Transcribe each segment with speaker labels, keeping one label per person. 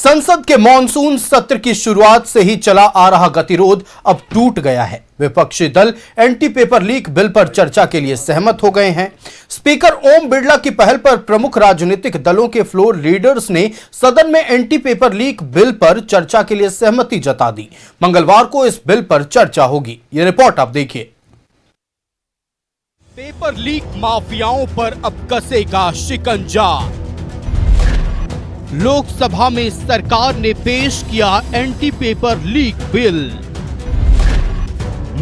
Speaker 1: संसद के मॉनसून सत्र की शुरुआत से ही चला आ रहा गतिरोध अब टूट गया है। विपक्षी दल एंटी पेपर लीक बिल पर चर्चा के लिए सहमत हो गए हैं। स्पीकर ओम बिरला की पहल पर प्रमुख राजनीतिक दलों के फ्लोर लीडर्स ने सदन में एंटी पेपर लीक बिल पर चर्चा के लिए सहमति जता दी। मंगलवार को इस बिल पर चर्चा होगी। यह रिपोर्ट आप देखिए। पेपर लीक माफियाओं पर अब कसेगा शिकंजा। लोकसभा में सरकार ने पेश किया एंटी पेपर लीक बिल।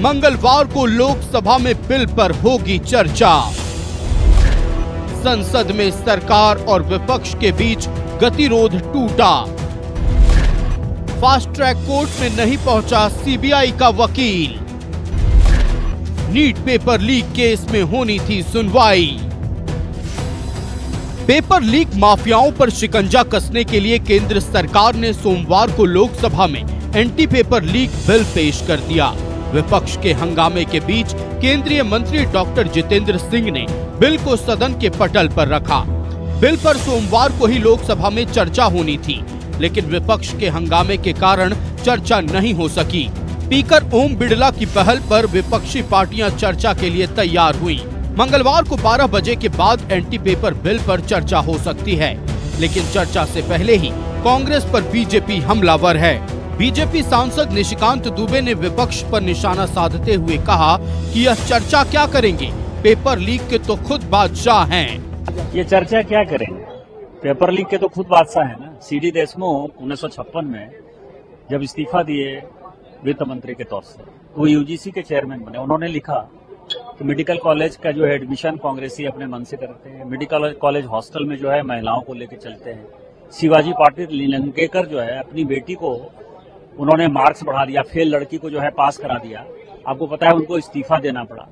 Speaker 1: मंगलवार को लोकसभा में बिल पर होगी चर्चा। संसद में सरकार और विपक्ष के बीच गतिरोध टूटा। फास्ट ट्रैक कोर्ट में नहीं पहुंचा सीबीआई का वकील। नीट पेपर लीक केस में होनी थी सुनवाई। पेपर लीक माफियाओं पर शिकंजा कसने के लिए केंद्र सरकार ने सोमवार को लोकसभा में एंटी पेपर लीक बिल पेश कर दिया। विपक्ष के हंगामे के बीच केंद्रीय मंत्री डॉक्टर जितेंद्र सिंह ने बिल को सदन के पटल पर रखा। बिल पर सोमवार को ही लोकसभा में चर्चा होनी थी, लेकिन विपक्ष के हंगामे के कारण चर्चा नहीं हो सकी। स्पीकर ओम बिरला की पहल पर विपक्षी पार्टियां चर्चा के लिए तैयार हुई। मंगलवार को 12 बजे के बाद एंटी पेपर बिल पर चर्चा हो सकती है, लेकिन चर्चा से पहले ही कांग्रेस पर बीजेपी हमलावर है। बीजेपी सांसद निशिकांत दुबे ने विपक्ष पर निशाना साधते हुए कहा कि यह चर्चा क्या करेंगे, पेपर लीक के तो खुद बादशाह हैं।
Speaker 2: ये चर्चा क्या करेंगे, पेपर लीक के तो खुद बादशाह है ना। सीडी देशमुख 1956 में जब इस्तीफा दिए वित्त मंत्री के तौर से, वो यूजीसी के चेयरमैन बने। उन्होंने लिखा कि मेडिकल कॉलेज का जो है एडमिशन कांग्रेसी अपने मन से करते हैं। मेडिकल कॉलेज हॉस्टल में जो है महिलाओं को लेकर चलते हैं। शिवाजी पाटिल नीलंगेकर जो है अपनी बेटी को उन्होंने मार्क्स बढ़ा दिया, फेल लड़की को जो है पास करा दिया। आपको पता है उनको इस्तीफा देना पड़ा।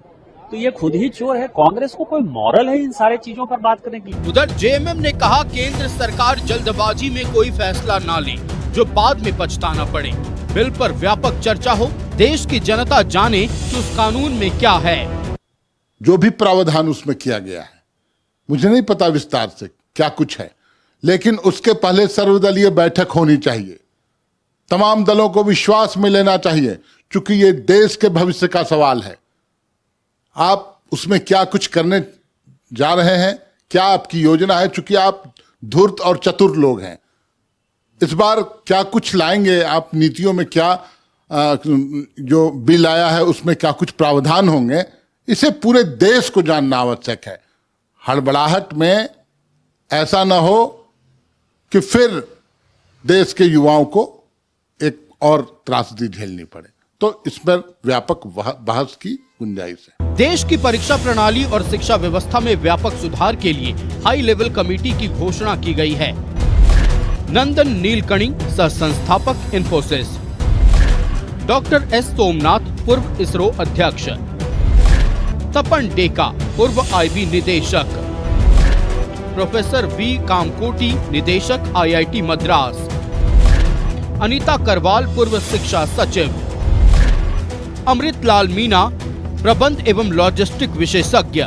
Speaker 2: तो ये खुद ही चोर है। कांग्रेस को कोई मॉरल है इन सारे चीजों पर बात करने की?
Speaker 1: उधर जेएमएम ने कहा केंद्र सरकार जल्दबाजी में कोई फैसला ना ले जो बाद में पछताना पड़े। बिल पर व्यापक चर्चा हो, देश की जनता जाने कि उस कानून में क्या है।
Speaker 3: जो भी प्रावधान उसमें किया गया है, मुझे नहीं पता विस्तार से क्या कुछ है, लेकिन उसके पहले सर्वदलीय बैठक होनी चाहिए। तमाम दलों को विश्वास में लेना चाहिए, क्योंकि ये देश के भविष्य का सवाल है। आप उसमें क्या कुछ करने जा रहे हैं, क्या आपकी योजना है, चूंकि आप धूर्त और चतुर लोग हैं। इस बार क्या कुछ लाएंगे आप, नीतियों में क्या जो बिल आया है उसमें क्या कुछ प्रावधान होंगे, इसे पूरे देश को जानना आवश्यक है। हड़बड़ाहट में ऐसा न हो कि फिर देश के युवाओं को एक और त्रासदी झेलनी पड़े। तो इस पर व्यापक बहस की गुंजाइश है।
Speaker 1: देश की परीक्षा प्रणाली और शिक्षा व्यवस्था में व्यापक सुधार के लिए हाई लेवल कमेटी की घोषणा की गई है। नंदन नीलकणी सह संस्थापक इन्फोसिस, डॉक्टर एस सोमनाथ पूर्व इसरो अध्यक्ष, तपन डेका पूर्व आईबी निदेशक, प्रोफेसर वी कामकोटी निदेशक आईआईटी मद्रास, अनीता करवाल पूर्व शिक्षा सचिव, अमृतलाल मीना प्रबंध एवं लॉजिस्टिक विशेषज्ञ।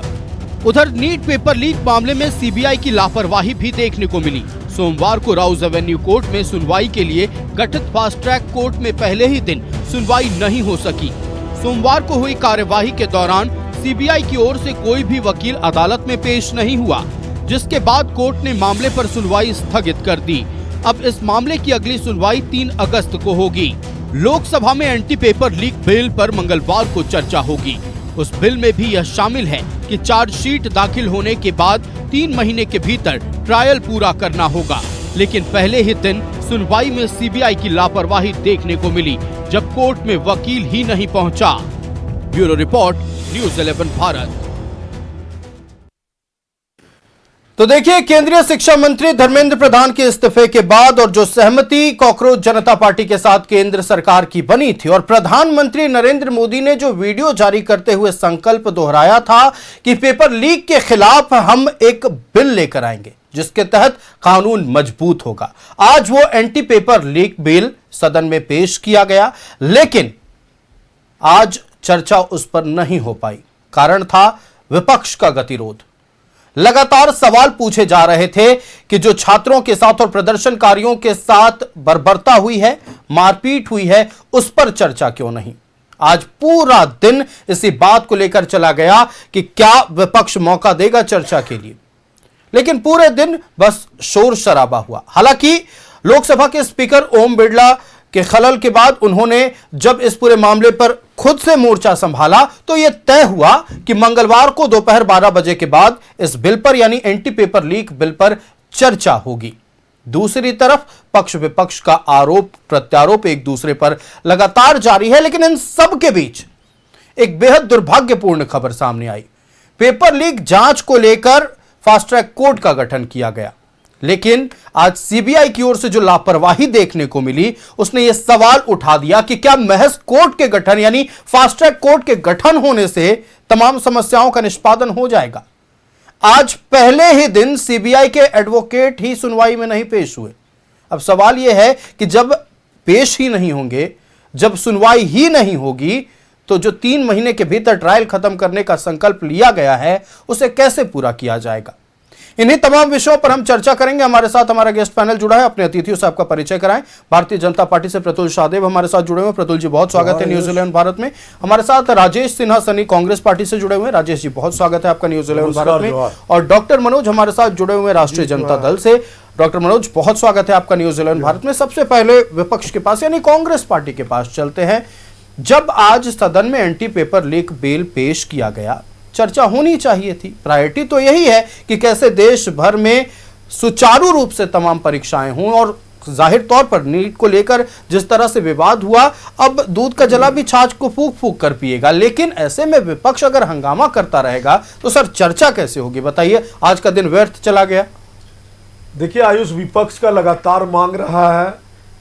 Speaker 1: उधर नीट पेपर लीक मामले में सीबीआई की लापरवाही भी देखने को मिली। सोमवार को राउज एवेन्यू कोर्ट में सुनवाई के लिए गठित फास्ट ट्रैक कोर्ट में पहले ही दिन सुनवाई नहीं हो सकी। सोमवार को हुई कार्यवाही के दौरान सीबीआई की ओर से कोई भी वकील अदालत में पेश नहीं हुआ, जिसके बाद कोर्ट ने मामले पर सुनवाई स्थगित कर दी। अब इस मामले की अगली सुनवाई 3 अगस्त को होगी। लोकसभा में एंटी पेपर लीक बिल पर मंगलवार को चर्चा होगी। उस बिल में भी यह शामिल है कि चार्जशीट दाखिल होने के बाद 3 महीने के भीतर ट्रायल पूरा करना होगा, लेकिन पहले ही दिन सुनवाई में सीबीआई की लापरवाही देखने को मिली, जब कोर्ट में वकील ही नहीं पहुंचा। Bureau report, news 11 Bharat. तो देखिए, केंद्रीय शिक्षा मंत्री धर्मेंद्र प्रधान के इस्तीफे के बाद और जो सहमति कॉकरोच जनता पार्टी के साथ केंद्र सरकार की बनी थी और प्रधानमंत्री नरेंद्र मोदी ने जो वीडियो जारी करते हुए संकल्प दोहराया था कि पेपर लीक के खिलाफ हम एक बिल लेकर आएंगे जिसके तहत कानून मजबूत होगा। आज वो एंटी पेपर लीक बिल सदन में पेश किया गया, लेकिन आज चर्चा उस पर नहीं हो पाई। कारण था विपक्ष का गतिरोध। लगातार सवाल पूछे जा रहे थे कि जो छात्रों के साथ और प्रदर्शनकारियों के साथ बर्बरता हुई है, मारपीट हुई है, उस पर चर्चा क्यों नहीं। आज पूरा दिन इसी बात को लेकर चला गया कि क्या विपक्ष मौका देगा चर्चा के लिए, लेकिन पूरे दिन बस शोर शराबा हुआ। हालांकि लोकसभा के स्पीकर ओम बिरला के खलल के बाद उन्होंने जब इस पूरे मामले पर खुद से मोर्चा संभाला तो यह तय हुआ कि मंगलवार को दोपहर 12 बजे के बाद इस बिल पर यानी एंटी पेपर लीक बिल पर चर्चा होगी। दूसरी तरफ पक्ष विपक्ष का आरोप प्रत्यारोप एक दूसरे पर लगातार जारी है, लेकिन इन सब के बीच एक बेहद दुर्भाग्यपूर्ण खबर सामने आई। पेपर लीक जांच को लेकर फास्ट ट्रैक कोर्ट का गठन किया गया, लेकिन आज सीबीआई की ओर से जो लापरवाही देखने को मिली, उसने यह सवाल उठा दिया कि क्या महज कोर्ट के गठन यानी फास्ट ट्रैक कोर्ट के गठन होने से तमाम समस्याओं का निष्पादन हो जाएगा। आज पहले ही दिन सीबीआई के एडवोकेट ही सुनवाई में नहीं पेश हुए। अब सवाल यह है कि जब पेश ही नहीं होंगे, जब सुनवाई ही नहीं होगी, तो जो 3 महीने के भीतर ट्रायल खत्म करने का संकल्प लिया गया है उसे कैसे पूरा किया जाएगा। इन्हीं तमाम विषयों पर हम चर्चा करेंगे। हमारे साथ हमारा गेस्ट पैनल जुड़ा है, अपने अतिथियों से आपका परिचय कराएं। भारतीय जनता पार्टी से प्रतुल शाहदेव हमारे साथ जुड़े हुए। प्रतुल जी बहुत स्वागत है न्यूज़ 11 भारत में। हमारे साथ राजेश सिन्हा सनी कांग्रेस पार्टी से जुड़े हुए। राजेश जी बहुत स्वागत है आपका न्यूज़ 11 भारत में। और डॉक्टर मनोज हमारे साथ जुड़े हुए राष्ट्रीय जनता दल से। डॉक्टर मनोज बहुत स्वागत है आपका न्यूज़ 11 भारत में। सबसे पहले विपक्ष के पास यानी कांग्रेस पार्टी के पास चलते हैं। जब आज सदन में एंटी पेपर लीक बिल पेश किया गया, चर्चा होनी चाहिए थी। प्रायोरिटी तो यही है कि कैसे देश भर में सुचारू रूप से तमाम परीक्षाएं हों, और जाहिर तौर पर नीट को लेकर जिस तरह से विवाद हुआ, अब दूध का जला भी छाछ को फूंक फूंक कर पिएगा। लेकिन ऐसे में विपक्ष अगर हंगामा करता रहेगा तो सर चर्चा कैसे होगी, बताइए। आज का दिन व्यर्थ चला गया।
Speaker 4: देखिए आयुष, विपक्ष का लगातार मांग रहा है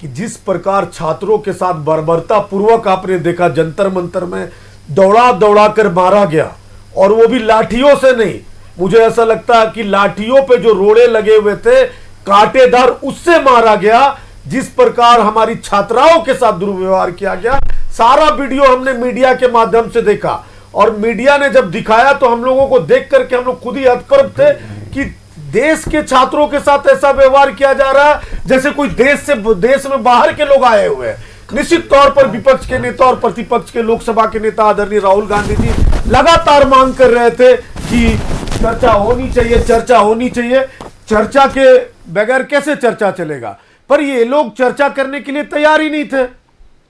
Speaker 4: कि जिस प्रकार छात्रों के साथ बर्बरता पूर्वक आपने देखा, जंतर मंतर में दौड़ा दौड़ा कर मारा गया, और वो भी लाठियों से नहीं। मुझे ऐसा लगता है कि लाठियों पे जो रोड़े लगे हुए थे कांटेदार, उससे मारा गया। जिस प्रकार हमारी छात्राओं के साथ दुर्व्यवहार किया गया, सारा वीडियो हमने मीडिया के माध्यम से देखा, और मीडिया ने जब दिखाया तो हम लोगों को देख करके हम लोग खुद ही हतप्रभ थे कि देश के छात्रों के साथ ऐसा व्यवहार किया जा रहा है जैसे कोई देश में बाहर के लोग आए हुए हैं। निश्चित तौर पर विपक्ष के नेता और प्रतिपक्ष के लोकसभा के नेता आदरणीय राहुल गांधी जी लगातार मांग कर रहे थे कि चर्चा होनी चाहिए, चर्चा होनी चाहिए। चर्चा के बगैर कैसे चर्चा चलेगा, पर ये लोग चर्चा करने के लिए तैयार ही नहीं थे।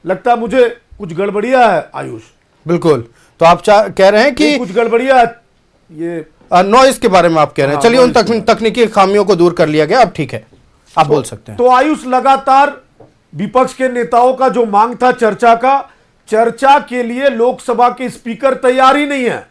Speaker 4: लगता मुझे कुछ गड़बड़िया है आयुष।
Speaker 1: बिल्कुल, तो आप कह रहे हैं कि
Speaker 4: कुछ गड़बड़िया, ये
Speaker 1: नॉइज के बारे में आप कह रहे हैं। चलिए उन तकनीकी खामियों को दूर कर लिया गया, अब ठीक है, आप बोल सकते हैं।
Speaker 4: तो आयुष, लगातार विपक्ष के नेताओं का जो मांग था चर्चा का, चर्चा के लिए लोकसभा के स्पीकर तैयार ही नहीं है।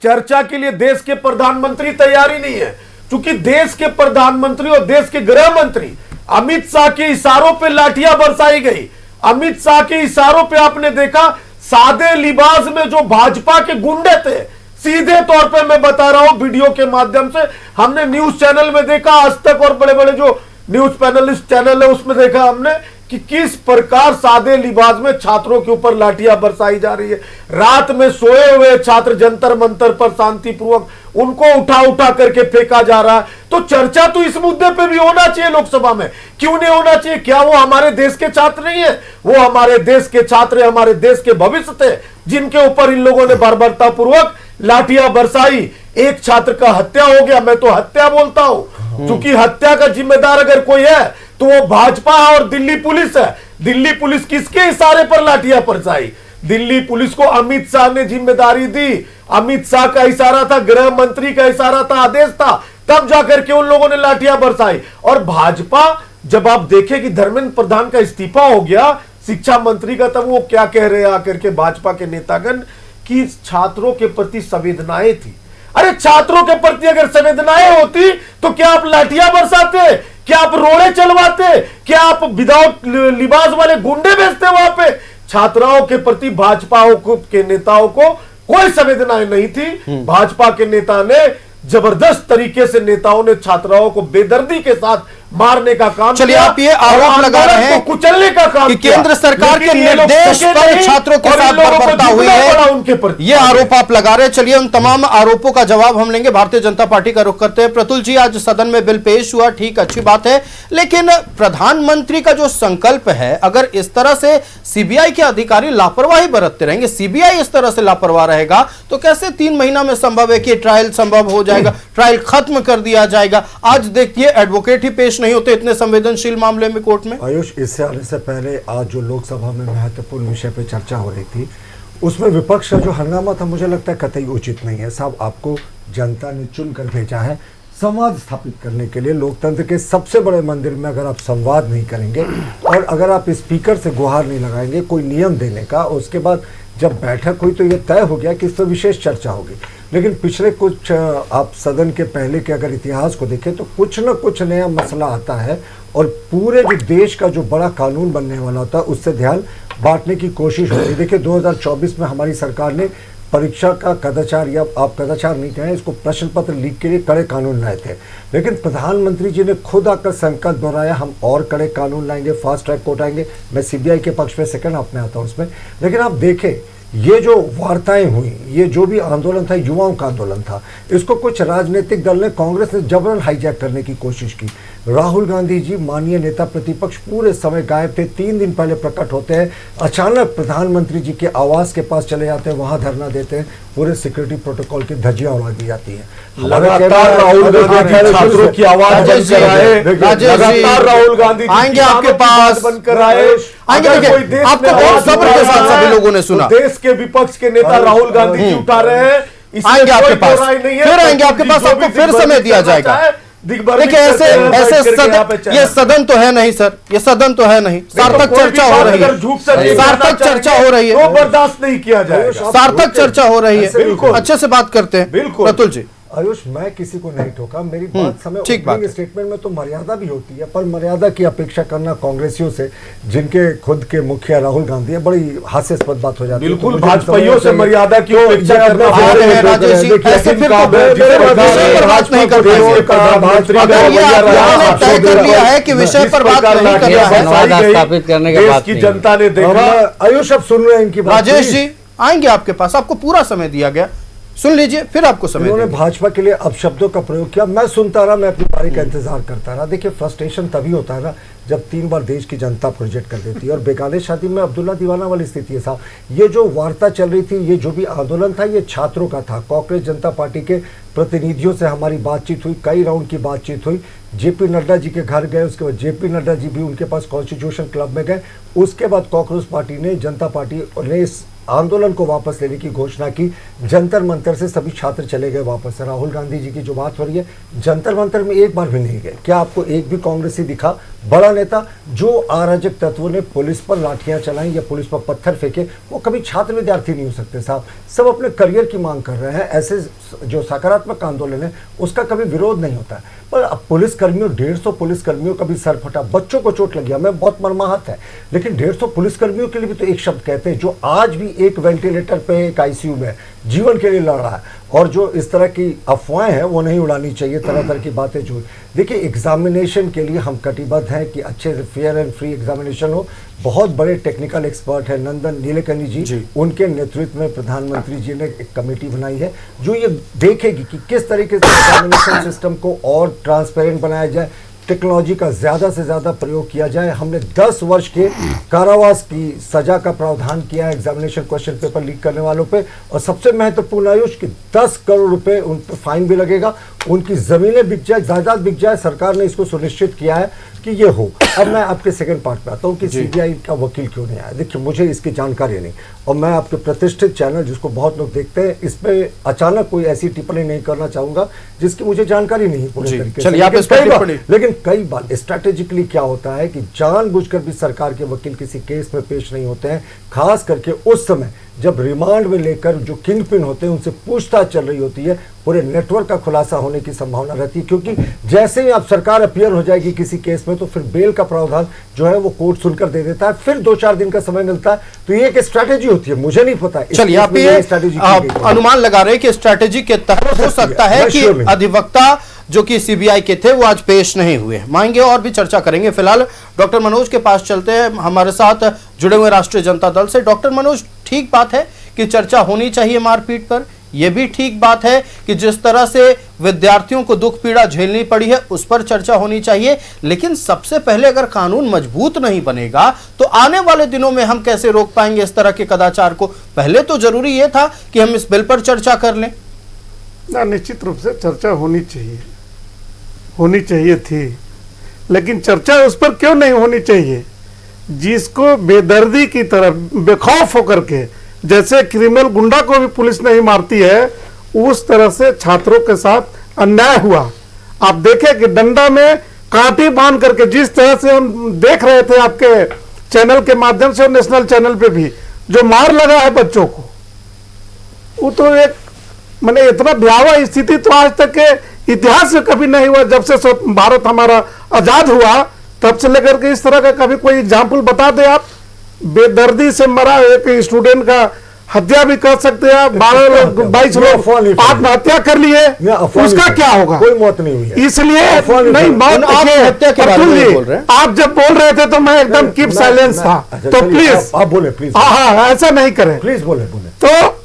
Speaker 4: चर्चा के लिए देश के प्रधानमंत्री तैयार ही नहीं है, क्योंकि देश के प्रधानमंत्री और देश के गृह मंत्री अमित शाह के इशारों पे लाठियां बरसाई गई। अमित शाह के इशारों पे आपने देखा, सादे लिबास में जो भाजपा के गुंडे थे, सीधे तौर पे मैं बता रहा हूं वीडियो के माध्यम से, हमने न्यूज चैनल में देखा, आज तक और बड़े बड़े जो न्यूज पैनलिस्ट चैनल है उसमें देखा हमने कि किस प्रकार सादे लिबास में छात्रों के ऊपर लाठियां बरसाई जा रही है। रात में सोए हुए छात्र जंतर मंतर पर शांतिपूर्वक उनको उठा उठा करके फेंका जा रहा है। तो चर्चा तो इस मुद्दे पे भी होना चाहिए लोकसभा में, क्यों नहीं होना चाहिए? क्या वो हमारे देश के छात्र नहीं है? वो हमारे देश के छात्र, हमारे देश के भविष्य थे, जिनके ऊपर इन लोगों ने बर्बरता पूर्वक लाठियां बरसाई। एक छात्र का हत्या हो गया, मैं तो हत्या बोलता हूं, क्योंकि हत्या का जिम्मेदार अगर कोई है तो वो भाजपा और दिल्ली पुलिस है। दिल्ली पुलिस किसके इशारे पर लाठियां बरसाई? दिल्ली पुलिस को अमित शाह ने जिम्मेदारी दी। अमित शाह का इशारा था, गृह मंत्री का इशारा था, आदेश था, तब जाकर के उन लोगों ने लाठियां बरसाई। और भाजपा, जब आप देखें कि धर्मेंद्र प्रधान का इस्तीफा हो गया शिक्षा मंत्री का, तब वो क्या कह रहे हैं आकर के भाजपा के नेतागण कि छात्रों के प्रति संवेदनाएं थी। अरे छात्रों के प्रति अगर संवेदनाएं होती तो क्या आप लाठियां बरसाते? क्या आप रोड़े चलवाते? क्या आप विदाउट लिबास वाले गुंडे भेजते वहां पे? छात्राओं के प्रति भाजपा के नेताओं को कोई संवेदनाएं नहीं थी। भाजपा के नेता ने जबरदस्त तरीके से, नेताओं ने छात्राओं को बेदर्दी के साथ मारने का काम
Speaker 5: चलिए,
Speaker 4: किया
Speaker 5: आप ये आरोप लगा रहे हैं
Speaker 4: को कुचलने का काम
Speaker 5: कि
Speaker 4: किया।
Speaker 5: केंद्र सरकार के
Speaker 4: लेकिन ये लोग
Speaker 5: निर्देश
Speaker 4: सके
Speaker 5: पर
Speaker 4: नहीं
Speaker 5: छात्रों के
Speaker 4: और इन
Speaker 5: साथ
Speaker 4: लोगों को
Speaker 5: बर्बरता हुई
Speaker 4: झुकना पड़ा
Speaker 5: है,
Speaker 4: उनके प्रति।
Speaker 5: ये आरोप आप लगा रहे हैं। चलिए, उन तमाम आरोपों का जवाब हम लेंगे। भारतीय जनता पार्टी का रुख करते हैं। प्रतुल जी, आज सदन में बिल पेश हुआ, ठीक, अच्छी बात है, लेकिन प्रधानमंत्री का जो संकल्प है, अगर इस तरह से सीबीआई के अधिकारी लापरवाही बरतते रहेंगे, सीबीआई इस तरह से लापरवाह रहेगा, तो कैसे 3 महीना में संभव है कि ट्रायल संभव हो जाएगा, ट्रायल खत्म कर दिया जाएगा? आज देखिए, एडवोकेट ही पेश नहीं होते इतने संवेदनशील मामले में कोर्ट में।
Speaker 6: आयुष, इससे आने से पहले आज जो लोकसभा में महत्वपूर्ण विषय पे चर्चा हो रही थी, उसमें विपक्ष का जो हंगामा था, मुझे लगता है कतई उचित नहीं है। साहब, आपको जनता ने चुनकर भेजा है संवाद स्थापित करने के लिए। लोकतंत्र के सबसे बड़े मंदिर में अगर आप संवाद नहीं करेंगे और अगर आप स्पीकर से गुहार नहीं लगाएंगे कोई नियम देने का, उसके बाद जब बैठक हुई तो ये तय हो गया कि इस पर विशेष चर्चा होगी। लेकिन पिछले कुछ आप सदन के पहले के अगर इतिहास को देखें तो कुछ न कुछ नया मसला आता है और पूरे जो देश का जो बड़ा कानून बनने वाला होता है उससे ध्यान बांटने की कोशिश हो रही है। देखिए, 2024 में हमारी सरकार ने परीक्षा का कदाचार, या आप कदाचार नहीं कहें इसको, प्रश्न पत्र लीक के लिए कड़े कानून लाए थे। लेकिन प्रधानमंत्री जी ने खुद आकर संकल्प दोहराया, हम और कड़े कानून लाएंगे, फास्ट ट्रैक कोर्ट आएंगे। मैं सीबीआई के पक्ष में सेकंड हाफ में आता हूँ उसमें। लेकिन आप देखें, ये जो वार्ताएं हुई, ये जो भी आंदोलन था, युवाओं का आंदोलन था, इसको कुछ राजनीतिक दल ने, कांग्रेस ने जबरन हाईजैक करने की कोशिश की। राहुल गांधी जी, माननीय नेता प्रतिपक्ष, पूरे समय गायब थे। 3 दिन पहले प्रकट होते हैं, अचानक प्रधानमंत्री जी के आवास के पास चले जाते हैं, वहां धरना देते हैं, पूरे सिक्योरिटी प्रोटोकॉल की धज्जियां उड़ा दी जाती है।
Speaker 4: लगातार राहुल गांधी छात्रों की आवाज बनकर आए, लगातार राहुल गांधी
Speaker 5: आएंगे आपके पास,
Speaker 4: बनकर आए।
Speaker 5: आएंगे, देखिए, आपको बहुत सब्र के साथ सभी लोगों ने सुना।
Speaker 4: देश के विपक्ष के नेता राहुल गांधी जी उठा रहे हैं,
Speaker 5: आएंगे आपके पास, फिर आएंगे आपके पास, आपको फिर समय दिया जाएगा। देखिए, ऐसे सदन, ये सदन तो है नहीं सर, ये सदन तो है नहीं, सार्थक चर्चा हो रही है, सार्थक चर्चा हो रही है,
Speaker 4: बर्दाश्त नहीं किया जाएगा,
Speaker 5: सार्थक चर्चा हो रही है। अच्छे से बात करते हैं।
Speaker 4: बिल्कुल
Speaker 5: प्रतुल जी।
Speaker 6: आयुष, मैं किसी को नहीं ठोका, मेरी बात समय
Speaker 5: ठीक बात है।
Speaker 6: स्टेटमेंट में तो मर्यादा भी होती है, पर मर्यादा की अपेक्षा करना कांग्रेसियों से, जिनके खुद के मुखिया राहुल गांधी है, बड़ी हास्यास्पद बात हो जाती है।
Speaker 4: बिल्कुल, भाजपाइयों से मर्यादा की अपेक्षा करना
Speaker 5: राजेश जी, ऐसे फिर बात नहीं कर लिया है कि विषय पर बात नहीं कर रहा है,
Speaker 7: स्थापित करने के बाद
Speaker 4: की जनता ने देखा।
Speaker 6: आयुष, अब सुन रहे हैं इनकी बात।
Speaker 5: राजेश जी, आएंगे आपके पास, आपको पूरा समय दिया गया, सुन लीजिए, फिर आपको समय
Speaker 6: उन्होंने
Speaker 5: देंगे।
Speaker 6: भाजपा के लिए अपशब्दों का प्रयोग किया। मैं सुनता रहा, मैं अपनी बारी का इंतजार करता रहा। देखिए, फ्रस्ट्रेशन तभी होता है ना जब 3 बार देश की जनता प्रोजेक्ट कर देती है, और बेगाने शादी में अब्दुल्ला दीवाना वाली स्थिति है साहब। ये जो वार्ता चल रही थी, ये जो भी आंदोलन था, ये छात्रों का था। कांग्रेस जनता पार्टी के प्रतिनिधियों से हमारी बातचीत हुई, कई राउंड की बातचीत हुई। जेपी नड्डा जी के घर गए, उसके बाद जेपी नड्डा जी भी उनके पास कॉन्स्टिट्यूशन क्लब में गए। उसके बाद कांग्रेस पार्टी ने, जनता पार्टी ने इस आंदोलन को वापस लेने की घोषणा की। जंतर मंतर से सभी छात्र चले गए वापस। राहुल गांधी जी की जो बात हो रही है, जंतर मंतर में एक बार भी नहीं गए। क्या आपको एक भी कांग्रेसी दिखा, बड़ा नेता? जो अराजक तत्वों ने पुलिस पर लाठियां चलाई या पुलिस पर पत्थर फेंके, वो कभी छात्र विद्यार्थी नहीं हो सकते साहब। सब अपने करियर की मांग कर रहे हैं। ऐसे जो सकारात्मक आंदोलन है उसका कभी विरोध नहीं होता है। पर अब पुलिसकर्मियों, 150 पुलिसकर्मियों का भी सर फटा, बच्चों को चोट लगी, हमें बहुत मर्माहत है। लेकिन 150 पुलिसकर्मियों के लिए भी तो एक शब्द कहते हैं, जो आज भी एक वेंटिलेटर पे, एक आईसीयू में जीवन के लिए लड़ रहा है। और जो इस तरह की अफवाहें हैं वो नहीं उड़ानी चाहिए, तरह तरह की बातें जो। देखिए, एग्जामिनेशन के लिए हम कटिबद्ध हैं कि अच्छे से फेयर एंड फ्री एग्जामिनेशन हो। बहुत बड़े टेक्निकल एक्सपर्ट है नंदन नीलेकनी जी, उनके नेतृत्व में प्रधानमंत्री जी ने एक कमेटी बनाई है जो ये देखेगी कि किस तरीके से एग्जामिनेशन सिस्टम को और ट्रांसपेरेंट बनाया जाए, टेक्नोलॉजी का ज़्यादा से ज़्यादा प्रयोग किया जाए। हमने 10 वर्ष के कारावास की सजा का प्रावधान किया है एग्जामिनेशन क्वेश्चन पेपर लीक करने वालों पे। और सबसे महत्वपूर्ण आयुष कि 10 करोड़ रुपए उन पर फाइन भी लगेगा, उनकी ज़मीनें बिक जाए, जायदाद बिक जाए। सरकार ने इसको सुनिश्चित किया है कि ये हो। अब मैं आपके सेकंड पार्ट पे आता हूँ कि सीबीआई का वकील क्यों नहीं आया। देखिए, मुझे इसकी जानकारी नहीं, और मैं आपके प्रतिष्ठित चैनल जिसको बहुत लोग देखते हैं, इस पे अचानक कोई ऐसी टिप्पणी नहीं करना चाहूंगा जिसकी मुझे जानकारी नहीं पूरी तरीके से। लेकिन कई बार स्ट्रैटेजिकली क्या होता है कि जानबूझकर भी सरकार के वकील किसी केस में पेश नहीं होते हैं, खास करके उस समय जब रिमांड में लेकर जो किंग पिन होते हैं उनसे पूछताछ चल रही होती है, पूरे नेटवर्क का खुलासा होने की संभावना रहती है। क्योंकि जैसे ही आप सरकार अपीयर हो जाएगी किसी केस में, तो फिर बेल का प्रावधान जो है वो कोर्ट सुनकर दे देता है, फिर 2-4 दिन का समय मिलता है। तो ये एक स्ट्रैटेजी होती है, मुझे नहीं पता।
Speaker 5: चलिए, आप ये अनुमान लगा रहे हैं कि स्ट्रैटेजी के तहत हो सकता है कि अधिवक्ता जो कि सीबीआई के थे वो आज पेश नहीं हुए। मांगे और भी चर्चा करेंगे। फिलहाल डॉक्टर मनोज के पास चलते हैं, हमारे साथ जुड़े हुए राष्ट्रीय जनता दल से। डॉक्टर मनोज, ठीक बात है कि चर्चा होनी चाहिए मारपीट पर, यह भी ठीक बात है कि जिस तरह से विद्यार्थियों को दुख पीड़ा झेलनी पड़ी है उस पर चर्चा होनी चाहिए, लेकिन सबसे पहले अगर कानून मजबूत नहीं बनेगा तो आने वाले दिनों में हम कैसे रोक पाएंगे इस तरह के कदाचार को? पहले तो जरूरी यह था कि हम इस बिल पर चर्चा कर लें।
Speaker 7: ना, निश्चित रूप से चर्चा होनी चाहिए थी, लेकिन चर्चा उस पर क्यों नहीं होनी चाहिए जिसको बेदर्दी की तरह बेखौफ होकर के, जैसे क्रिमिनल गुंडा को भी पुलिस नहीं मारती है, उस तरह से छात्रों के साथ अन्याय हुआ। आप देखें कि डंडा में कांटे बांध करके, जिस तरह से हम देख रहे थे आपके चैनल के माध्यम से और नेशनल चैनल पे भी, जो मार लगा है बच्चों को, वो तो एक मैंने इतना भयावह स्थिति तो आज तक के इतिहास में कभी नहीं हुआ। जब से भारत हमारा आजाद हुआ तब से लेकर के इस तरह का कभी कोई एग्जाम्पल बता दे आप। बेदर्दी से मरा एक स्टूडेंट का हत्या भी कर सकते हैं, 12-22 लोग आत्महत्या कर लिए, उसका क्या होगा?
Speaker 6: कोई मौत नहीं हुई है।
Speaker 7: इसलिए नहीं, मौत
Speaker 5: आत्महत्या के बारे में बोल रहे हैं
Speaker 7: आप जब बोल रहे थे तो मैं एकदम कीप साइलेंस था। तो प्लीज
Speaker 6: आप बोले, प्लीज।
Speaker 7: हाँ, ऐसा नहीं करें,
Speaker 6: प्लीज बोले।
Speaker 7: तो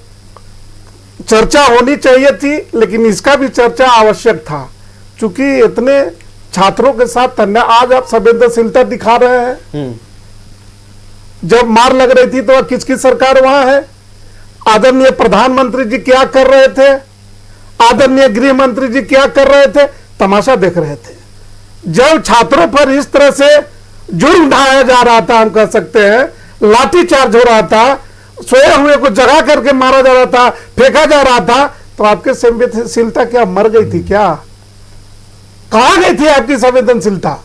Speaker 7: चर्चा होनी चाहिए थी, लेकिन इसका भी चर्चा आवश्यक था, क्योंकि इतने छात्रों के साथ अन्याय। आज आप संवेदनशीलता दिखा रहे हैं, जब मार लग रही थी तो किसकी सरकार वहां है? आदरणीय प्रधानमंत्री जी क्या कर रहे थे? आदरणीय गृह मंत्री जी क्या कर रहे थे? तमाशा देख रहे थे। जब छात्रों पर इस तरह से जुर्म ढाया जा रहा था, हम कह सकते हैं लाठीचार्ज हो रहा था, सोए हुए को जगा करके मारा जा रहा था, फेंका जा रहा था, तो आपकी संवेदनशीलता क्या मर गई थी क्या? कहां गई थी आपकी संवेदनशीलता?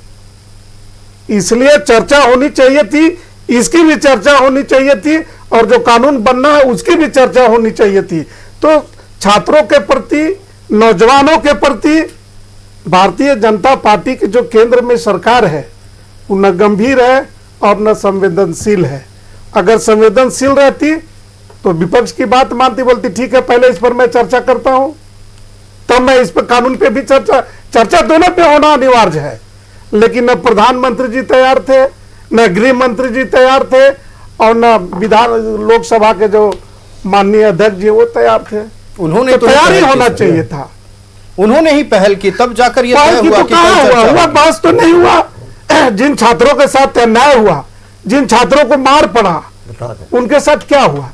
Speaker 7: इसलिए चर्चा होनी चाहिए थी, इसकी भी चर्चा होनी चाहिए थी, और जो कानून बनना है उसकी भी चर्चा होनी चाहिए थी। तो छात्रों के प्रति, नौजवानों के प्रति भारतीय जनता पार्टी की जो केंद्र में सरकार है वो न गंभीर है और न संवेदनशील है। अगर संवेदनशील रहती तो विपक्ष की बात मानती, बोलती ठीक है पहले इस पर मैं चर्चा करता हूं, तब मैं इस पर कानून पे भी चर्चा दोनों पे होना अनिवार्य है। लेकिन न प्रधानमंत्री जी तैयार थे, न गृह मंत्री जी तैयार थे, और न लोकसभा के जो माननीय अध्यक्ष जी वो तैयार थे।
Speaker 5: उन्होंने
Speaker 7: तो तैयार ही होना चाहिए था,
Speaker 5: उन्होंने ही पहल की, तब जाकर ये
Speaker 7: पहल की।
Speaker 5: हुआ
Speaker 7: तो कहां हुआ? बस तो नहीं हुआ। जिन छात्रों के साथ अन्याय हुआ, जिन छात्रों को मार पड़ा, उनके साथ क्या हुआ?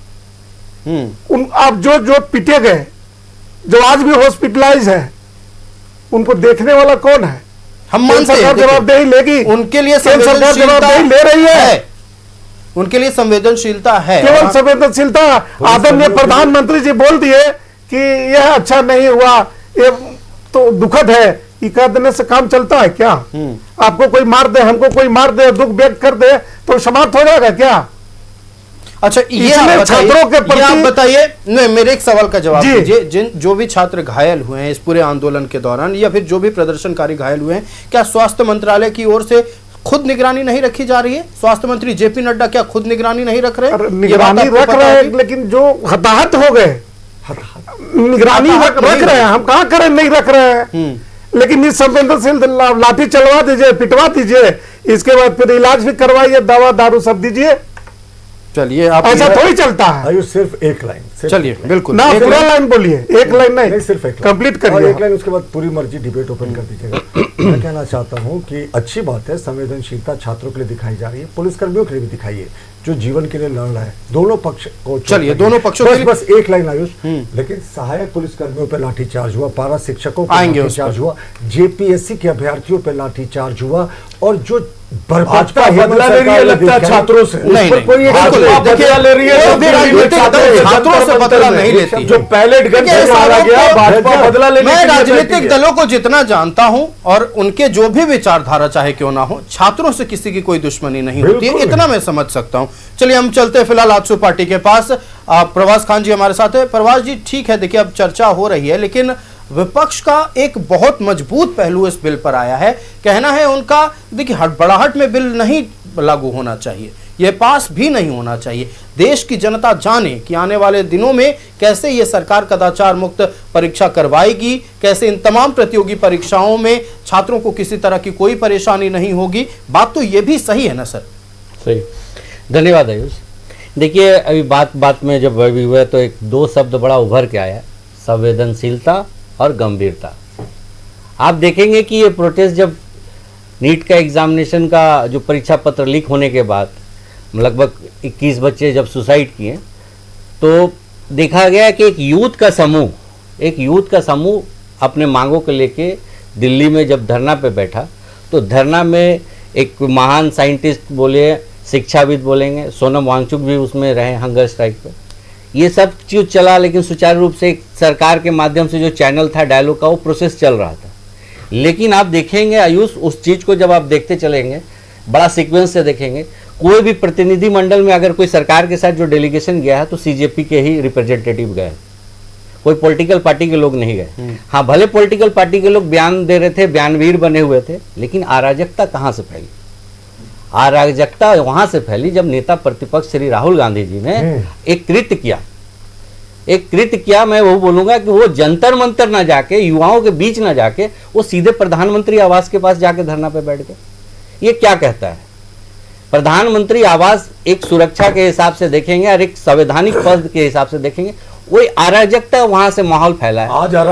Speaker 7: आप जो पिटे गए, जो आज भी हॉस्पिटलाइज है, उनको देखने वाला कौन है?
Speaker 5: हम मानते हैं
Speaker 7: जवाबदेही लेगी,
Speaker 5: उनके लिए
Speaker 7: जवाबदेही ले रही है,
Speaker 5: उनके लिए संवेदनशीलता है।
Speaker 7: केवल संवेदनशीलता। आदरणीय प्रधानमंत्री जी बोल दिए कि यह अच्छा नहीं हुआ, ये तो दुखद है, ये कह देने से काम चलता है क्या? आपको कोई मार दे, हमको कोई मार दे, दुख व्यक्त कर दे तो समाप्त हो जाएगा क्या?
Speaker 5: अच्छा, ये
Speaker 7: छात्रों के प्रति
Speaker 5: आप बताइए। नहीं, मेरे एक सवाल का जवाब दीजिए। जो भी छात्र घायल हुए हैं इस पूरे आंदोलन के दौरान, या फिर जो भी प्रदर्शनकारी घायल हुए हैं, क्या स्वास्थ्य मंत्रालय की ओर से खुद निगरानी नहीं रखी जा रही है? स्वास्थ्य मंत्री जेपी नड्डा क्या खुद निगरानी नहीं रख रहे?
Speaker 7: निगरानी रख रहे हैं, लेकिन जो हताहत हो गए, निगरानी रख रहे हैं, हम कहां करें नहीं रख रहे हैं। लेकिन इस संवेदनशील लाठी चलवा दीजिए, पिटवा दीजिए, इसके बाद फिर इलाज भी करवाइए, दवा दारू सब दीजिए।
Speaker 5: चलिए, आप
Speaker 7: ऐसा थोड़ी चलता है।
Speaker 6: आयुष, सिर्फ एक लाइन।
Speaker 5: चलिए, बिल्कुल
Speaker 7: ना, पूरा लाइन बोलिए, एक लाइन नहीं,
Speaker 6: सिर्फ एक
Speaker 7: कंप्लीट करिए।
Speaker 6: और एक लाइन, उसके बाद पूरी मर्जी डिबेट ओपन कर दीजिएगा। मैं कहना चाहता हूं कि अच्छी बात है, संवेदनशीलता छात्रों के लिए दिखाई जा रही है, पुलिसकर्मियों के लिए भी दिखाइए जो जीवन के लिए लड़ रहे हैं, दोनों पक्ष को।
Speaker 5: चलिए, दोनों पक्षों के लिए
Speaker 6: बस एक लाइन आयुष। लेकिन सहायक पुलिसकर्मियों पर लाठीचार्ज हुआ, पारा शिक्षकों पर लाठीचार्ज हुआ, जेपीएससी के अभ्यार्थियों पर लाठीचार्ज हुआ, और जो
Speaker 4: भाजपा बदला ले रही है लगता है छात्रों से।
Speaker 5: नहीं,
Speaker 4: बदला ले रही है,
Speaker 5: छात्रों से बदला नहीं लेती।
Speaker 4: जो पैलेट गन से मारा गया, भाजपा बदला लेने।
Speaker 5: मैं राजनीतिक दलों को जितना जानता हूं, और उनके जो भी विचारधारा चाहे क्यों ना हो, छात्रों से किसी की कोई दुश्मनी नहीं होती है, इतना मैं समझ सकता हूं। चलिए, हम चलते हैं फिलहाल आजसू पार्टी के पास। प्रवास खान जी हमारे साथ है। प्रवास जी, ठीक है, देखिए अब चर्चा हो रही है, लेकिन विपक्ष का एक बहुत मजबूत पहलू इस बिल पर आया है। कहना है उनका, देखिए हड़बड़ाहट में बिल नहीं लागू होना चाहिए, यह पास भी नहीं होना चाहिए। देश की जनता जाने कि आने वाले दिनों में कैसे ये सरकार कदाचार मुक्त परीक्षा करवाएगी, कैसे इन तमाम प्रतियोगी परीक्षाओं में छात्रों को किसी तरह की कोई परेशानी नहीं होगी। बात तो ये भी सही है ना सर?
Speaker 8: सही, धन्यवाद आयुष। देखिए, अभी बात में जब अभी हुआ तो एक दो शब्द बड़ा उभर के आया, संवेदनशीलता और गंभीरता। आप देखेंगे कि ये प्रोटेस्ट जब नीट का एग्जामिनेशन का जो परीक्षा पत्र लीक होने के बाद लगभग 21 बच्चे जब सुसाइड किए, तो देखा गया कि एक यूथ का समूह अपने मांगों को लेके दिल्ली में जब धरना पे बैठा, तो धरना में एक महान साइंटिस्ट बोले, शिक्षाविद बोलेंगे, सोनम वांगचुक भी उसमें रहे हंगर स्ट्राइक पे। ये सब चीज चला, लेकिन सुचारू रूप से एक सरकार के माध्यम से जो चैनल था डायलॉग का, वो प्रोसेस चल रहा था। लेकिन आप देखेंगे आयुष, उस चीज को जब आप देखते चलेंगे, बड़ा सीक्वेंस से देखेंगे, कोई भी प्रतिनिधि मंडल में अगर कोई सरकार के साथ जो डेलीगेशन गया है तो सीजेपी के ही रिप्रेजेंटेटिव गए, कोई पॉलिटिकल पार्टी के लोग नहीं गए। हाँ, भले पॉलिटिकल पार्टी के लोग बयान दे रहे थे, बयानवीर बने हुए थे, लेकिन अराजकता कहाँ से फैली? अराजकता वहां से फैली जब नेता प्रतिपक्ष श्री राहुल गांधी जी ने एक कृत्य किया। मैं वो बोलूंगा कि वो जंतर मंतर ना जाके, युवाओं के बीच ना जाके, वो सीधे प्रधानमंत्री आवास के पास जाके धरना पे बैठ गए। ये क्या कहता है? प्रधानमंत्री आवास एक सुरक्षा के हिसाब से देखेंगे और एक संवैधानिक पद के हिसाब से देखेंगे, वही अराजकता वहां से माहौल फैला है।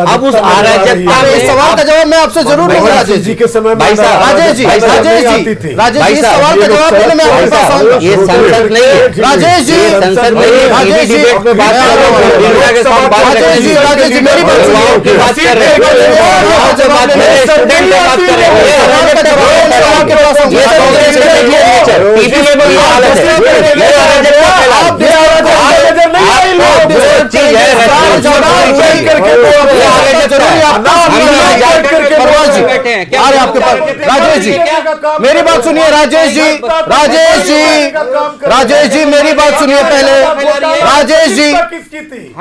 Speaker 8: अब उस अराजकता में
Speaker 5: सवाल का जवाब मैं आपसे जरूर लूंगा राजेश जी के समय में। राजेश जी सवाल का जवाब देने में आपके पास आऊंगा।
Speaker 8: ये संसद नहीं है
Speaker 5: राजेश जी,
Speaker 8: संसद नहीं है,
Speaker 5: राजेश जी,
Speaker 8: डिबेट में बात कर रहे हैं,
Speaker 5: राजेश जी मेरी बात
Speaker 8: की बात कर रहे हैं, स्टूडेंट की बात कर रहे
Speaker 5: आपके पास। राजेश जी मेरी बात सुनिए, राजेश जी मेरी बात सुनिए पहले।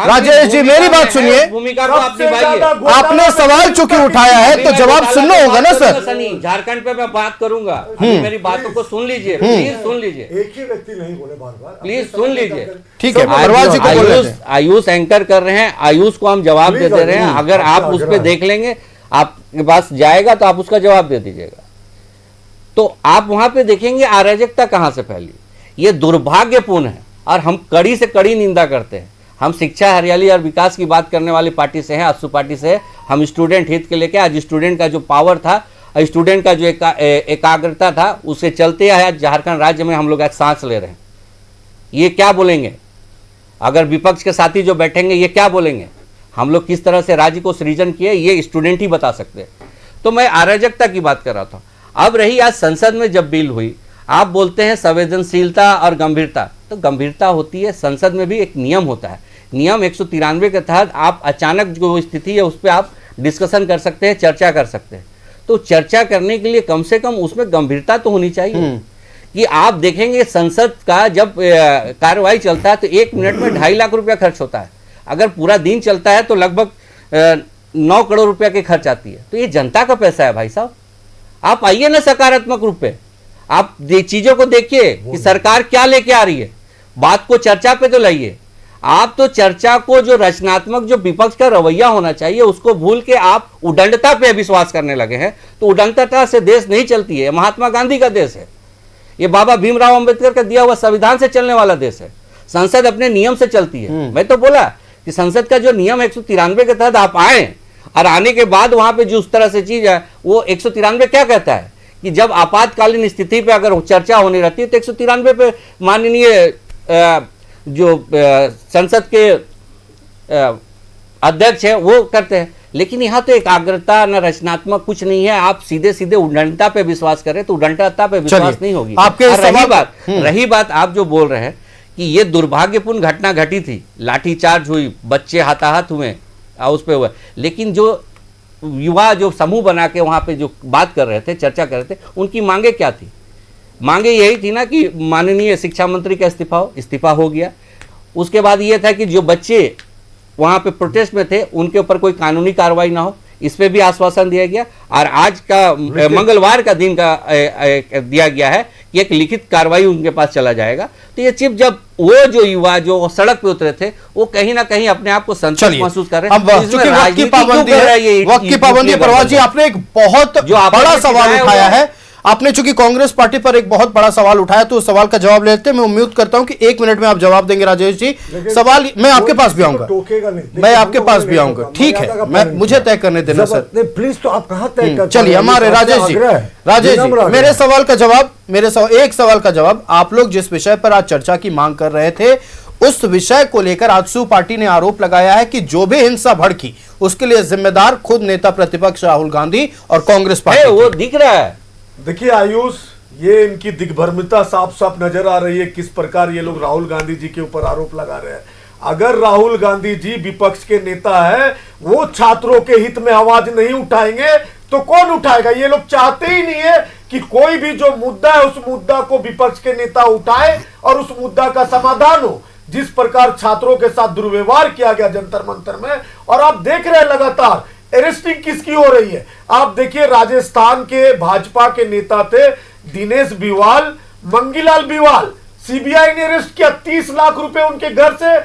Speaker 5: राजेश जी मेरी बात सुनिए।
Speaker 8: भूमिका को आप निभाइए।
Speaker 5: आपने सवाल चूंकि उठाया है तो जवाब सुनना होगा ना सर।
Speaker 8: झारखंड पे मैं बात करूंगा, मेरी बातों को सुन लीजिए, प्लीज सुन लीजिए,
Speaker 6: एक ही व्यक्ति नहीं बोले बार-बार,
Speaker 8: प्लीज सुन लीजिए।
Speaker 5: ठीक है, परवाज जी को बोल रहे थे।
Speaker 8: आयुष एंकर कर रहे हैं, आयुष को हम जवाब दे रहे हैं। अगर आप उस पर देख लेंगे, आपके पास जाएगा तो आप उसका जवाब दे दीजिएगा। तो आप वहां पे देखेंगे अराजकता कहां से फैली। ये दुर्भाग्यपूर्ण है और हम कड़ी से कड़ी निंदा करते हैं। हम शिक्षा, हरियाली और विकास की बात करने वाली पार्टी से हैं, आसू पार्टी से है। हम स्टूडेंट हित के लेके, आज स्टूडेंट का जो पावर था, स्टूडेंट का जो एकाग्रता था, उससे चलते आज झारखंड राज्य में हम लोग आज सांस ले रहे हैं। ये क्या बोलेंगे अगर विपक्ष के साथी जो बैठेंगे, ये क्या बोलेंगे हम लोग किस तरह से राज्य को सृजन किए, ये स्टूडेंट ही बता सकते हैं। तो मैं अराजकता की बात कर रहा था। अब रही आज संसद में जब बिल हुई, आप बोलते हैं संवेदनशीलता और गंभीरता, तो गंभीरता होती है, संसद में भी एक नियम होता है। नियम 193 के तहत आप अचानक जो स्थिति है उस पर आप डिस्कशन कर सकते हैं, चर्चा कर सकते हैं। तो चर्चा करने के लिए कम से कम उसमें गंभीरता तो होनी चाहिए कि आप देखेंगे संसद का जब कार्रवाई चलता है तो 1 मिनट में 2.5 लाख रुपया खर्च होता है। अगर पूरा दिन चलता है तो लगभग 9 करोड़ रुपया की खर्च आती है। तो ये जनता का पैसा है भाई साहब। आप आइए ना सकारात्मक रूप पे, आप चीजों को देखिए कि सरकार क्या लेके आ रही है, बात को चर्चा पे तो लाइए। आप तो चर्चा को, जो रचनात्मक, जो विपक्ष का रवैया होना चाहिए, उसको भूल के आप उदंडता पे विश्वास करने लगे हैं। तो उदंडता से देश नहीं चलती है। महात्मा गांधी का देश है, ये बाबा भीमराव अंबेडकर का दिया हुआ संविधान से चलने वाला देश है। संसद अपने नियम से चलती है। मैं तो बोला कि संसद का जो नियम 193 के तहत आप आए, और आने के बाद वहां पे जो उस तरह से चीज है, वो 193 क्या कहता है कि जब आपातकालीन स्थिति पे अगर चर्चा होनी रहती है तो 193 पे माननीय जो संसद के अध्यक्ष है वो करते हैं। लेकिन यहाँ तो एकाग्रता न रचनात्मक कुछ नहीं है। आप सीधे सीधे उदंडता पे विश्वास करें तो उदंडता पे विश्वास नहीं होगी।
Speaker 5: आपके
Speaker 8: रही बात आप जो बोल रहे हैं कि ये दुर्भाग्यपूर्ण घटना घटी थी, लाठीचार्ज हुई, बच्चे हाथाहाथ हुए, उस पे हुआ, लेकिन जो युवा जो समूह बना के वहां पे जो बात कर रहे थे, चर्चा कर रहे थे, उनकी मांगे क्या थी? मांगे यही थी ना कि माननीय शिक्षा मंत्री का इस्तीफा हो गया। उसके बाद ये था कि जो बच्चे वहां पे प्रोटेस्ट में थे उनके ऊपर कोई कानूनी कार्रवाई ना हो, इस पे भी आश्वासन दिया गया। और आज का मंगलवार का दिन का दिया गया है कि एक लिखित कार्रवाई उनके पास चला जाएगा। तो ये चिप जब वो जो युवा जो सड़क पे उतरे थे वो कहीं ना कहीं अपने आप को संतुष्ट महसूस कर रहे हैं।
Speaker 5: अब चूंकि वक्त की पाबंदी है, वक्त की पाबंदी, प्रवास जी आपने एक बहुत बड़ा सवाल उठाया है। आपने चूंकि कांग्रेस पार्टी पर एक बहुत बड़ा सवाल उठाया तो उस सवाल का जवाब लेते हैं। मैं उम्मीद करता हूं कि 1 मिनट में आप जवाब देंगे राजेश जी। सवाल मैं आपके पास भी आऊंगा, मैं आपके पास भी आऊंगा, ठीक है, मैं मुझे तय करने देना सर
Speaker 6: प्लीज। तो आप कहां तय कर,
Speaker 5: चलिए हमारे राजेश जी मेरे सवाल का जवाब, एक सवाल का जवाब। आप लोग जिस विषय पर आज चर्चा की मांग कर रहे थे उस विषय को लेकर आजसू पार्टी ने आरोप लगाया है कि जो भी हिंसा भड़की उसके लिए जिम्मेदार खुद नेता प्रतिपक्ष राहुल गांधी और कांग्रेस पार्टी।
Speaker 8: वो दिख रहा है।
Speaker 4: देखिए आयुष, ये इनकी दिग्भ्रमिता साफ साफ नजर आ रही है किस प्रकार ये लोग राहुल गांधी जी के ऊपर आरोप लगा रहे हैं। अगर राहुल गांधी जी विपक्ष के नेता है, वो छात्रों के हित में आवाज नहीं उठाएंगे तो कौन उठाएगा। ये लोग चाहते ही नहीं है कि कोई भी जो मुद्दा है उस मुद्दा को विपक्ष के नेता उठाए और उस मुद्दा का समाधान हो। जिस प्रकार छात्रों के साथ दुर्व्यवहार किया गया जंतर मंतर में, और आप देख रहे हैं लगातार अरेस्टिंग किसकी हो रही है। आप देखिए राजस्थान के भाजपा के नेता थे दिनेश बिवाल, मंगीलाल बिवाल, सीबीआई ने अरेस्ट किया। 30 लाख रुपए उनके घर से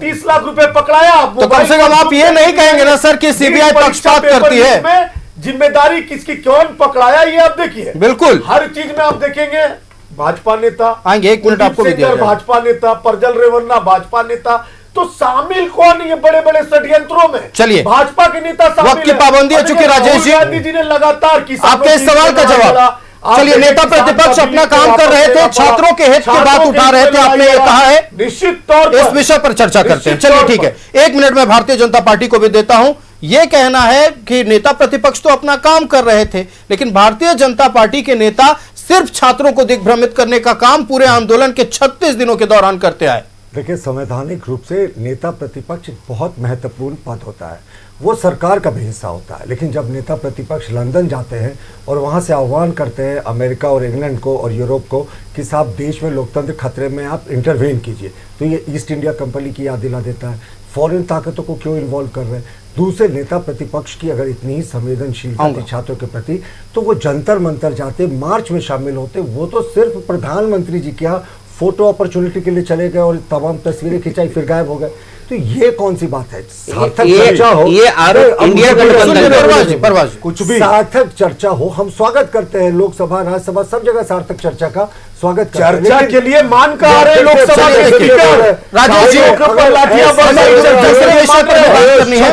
Speaker 4: 30 लाख रुपए पकड़ाया।
Speaker 5: तो कम से कम आप ये नहीं कहेंगे ना सर कि सीबीआई पक्षपात करती है।
Speaker 4: जिम्मेदारी किसकी, कौन पकड़ाया, ये आप देखिए।
Speaker 5: बिल्कुल
Speaker 4: हर चीज में आप देखेंगे भाजपा नेता
Speaker 5: आएंगे। 1 मिनट आपको भी दिया जाएगा।
Speaker 4: भाजपा नेता, परजल रेवन्ना भाजपा नेता, तो शामिल कौन ये बड़े बड़े षड्यंत्रों में?
Speaker 5: चलिए
Speaker 4: भाजपा के नेता शामिल।
Speaker 5: वक्त की पाबंदी है चूंकि राजेश जी,
Speaker 4: गांधी जी ने लगातार
Speaker 5: आपके इस सवाल का जवाब। चलिए, नेता प्रतिपक्ष अपना काम कर रहे थे, छात्रों के हित की बात उठा रहे थे, आपने ये कहा है
Speaker 4: निश्चित तौर पर
Speaker 5: इस विषय पर चर्चा करते हैं। चलिए ठीक है, 1 मिनट में भारतीय जनता पार्टी को भी देता हूं। यह कहना है कि नेता प्रतिपक्ष तो अपना काम कर रहे थे, लेकिन भारतीय जनता पार्टी के नेता सिर्फ छात्रों को दिग्भ्रमित करने का काम पूरे आंदोलन के 36 दिनों के दौरान करते आए।
Speaker 6: देखिए, संवैधानिक रूप से नेता प्रतिपक्ष बहुत महत्वपूर्ण पद होता है, वो सरकार का भी हिस्सा होता है। लेकिन जब नेता प्रतिपक्ष लंदन जाते हैं और वहाँ से आह्वान करते हैं अमेरिका और इंग्लैंड को और यूरोप को कि साहब देश में लोकतंत्र खतरे में, आप इंटरवेन कीजिए, तो ये ईस्ट इंडिया कंपनी की याद दिला देता है। फॉरेन ताकतों को क्यों इन्वॉल्व कर रहे हैं? दूसरे नेता प्रतिपक्ष की अगर इतनी ही संवेदनशीलता थी छात्रों के प्रति तो वो जंतर मंतर जाते, मार्च में शामिल होते। वो तो सिर्फ प्रधानमंत्री जी के यहाँ फोटो अपॉर्चुनिटी के लिए चले गए और तमाम तस्वीरें खिंचाई, फिर गायब हो गए। तो ये कौन सी बात है? सार्थक चर्चा हो,
Speaker 8: ये इंडिया
Speaker 6: परवाज कुछ भी सार्थक चर्चा हो, हम स्वागत करते हैं। लोकसभा, राज्यसभा, सब जगह सार्थक चर्चा का स्वागत करते हैं।
Speaker 4: चर्चा के लिए मान का आ रहे लोकसभा के स्पीकर
Speaker 5: राजेश जी, दूसरे विषय पर बात करनी है।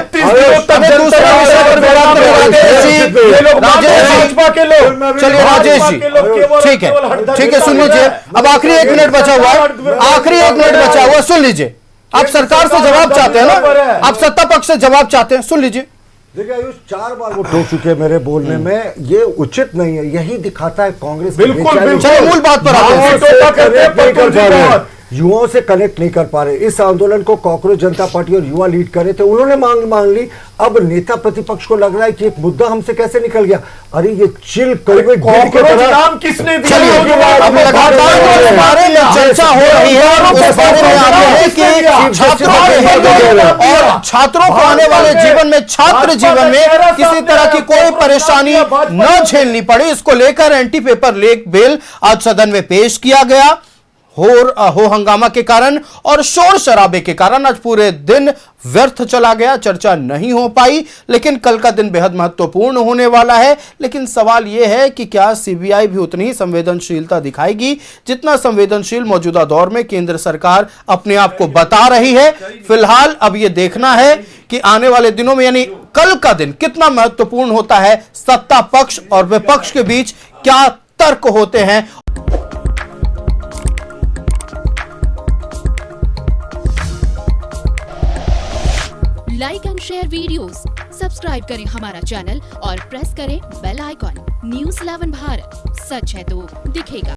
Speaker 4: भाजपा के लोग,
Speaker 5: चलिए राजेश जी, ठीक है, ठीक है, सुन लीजिए। अब आखिरी 1 मिनट बचा हुआ है, आखिरी 1 मिनट बचा हुआ, सुन लीजिए। आप सरकार से जवाब चाहते हैं ना, आप सत्ता पक्ष से जवाब चाहते हैं, सुन लीजिए।
Speaker 6: देखिए आयुष, 4 बार वो टोक चुके हैं मेरे बोलने में, ये उचित नहीं है। यही दिखाता है कांग्रेस
Speaker 4: बिल्कुल।
Speaker 5: मूल बात पर आते हैं।
Speaker 6: युवाओं से कनेक्ट नहीं कर पा रहे। इस आंदोलन को कांग्रेस जनता पार्टी और युवा लीड करे थे, उन्होंने मांग ली। अब नेता प्रतिपक्ष को लग रहा है कि एक मुद्दा हमसे कैसे निकल गया। अरे ये चिल कोविड
Speaker 4: नाम किसने दिया?
Speaker 5: अब लगातार इस बारे में चर्चा हो रही है और उस बारे में आते हैं कि छात्रों को आने वाले जीवन में, छात्र जीवन में किसी तरह की कोई परेशानी न झेलनी पड़े, इसको लेकर एंटी पेपर लीक बिल आज सदन में पेश किया गया। हो हंगामा के कारण और शोर शराबे के कारण आज पूरे दिन व्यर्थ चला गया, चर्चा नहीं हो पाई। लेकिन कल का दिन बेहद महत्वपूर्ण होने वाला है। लेकिन सवाल यह है कि क्या सीबीआई भी उतनी ही संवेदनशीलता दिखाएगी जितना संवेदनशील मौजूदा दौर में केंद्र सरकार अपने आप को बता रही है। फिलहाल अब यह देखना है कि आने वाले दिनों में, यानी कल का दिन कितना महत्वपूर्ण होता है। सत्ता पक्ष और विपक्ष के बीच क्या तर्क होते हैं।
Speaker 9: Like and share videos, subscribe करें हमारा चैनल और प्रेस करें बेल आइकॉन। न्यूज़ 11 भारत, सच है तो दिखेगा।